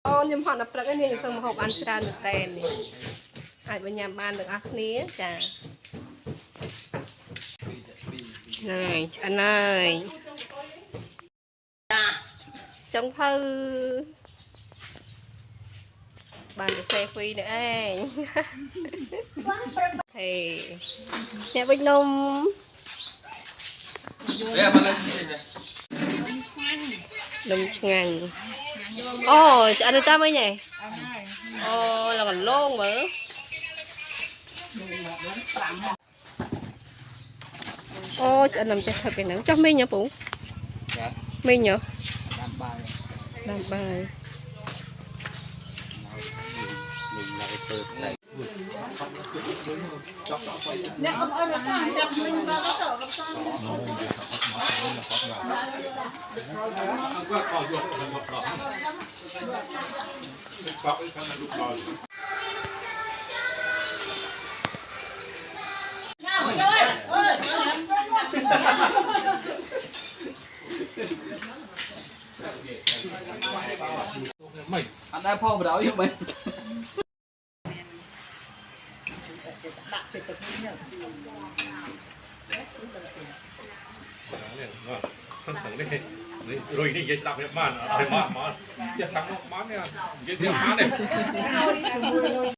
អូខ្ញុំហត់ដល់ព្រឹកនេះខ្ញុំធ្វើម្ហូបបានច្រើនមែនតើនេះអាចបញ្ញាបានទាំងអស់គ្នាចាហ្នឹងឆ្អិនហើយចុងភៅបានទៅសេហ្វីនេះឯងហេអ្នកវិញនំនំឆ្ងាញ់អូឆ្អិនទៅតាមវិញហ៎អូឡើងឡងមើលអូឆ្អិននំចេះធ្វើពីហ្នឹងចុះមីងហ៎ពូមីងហ៎ដាំបាយអ្នកអត់អត់ចាប់មីងមកទៅanh đã phong vào đó giúp mình rồi đi dây đạp nhập màn ở màn mà chưa thắng màn này dây thắng màn này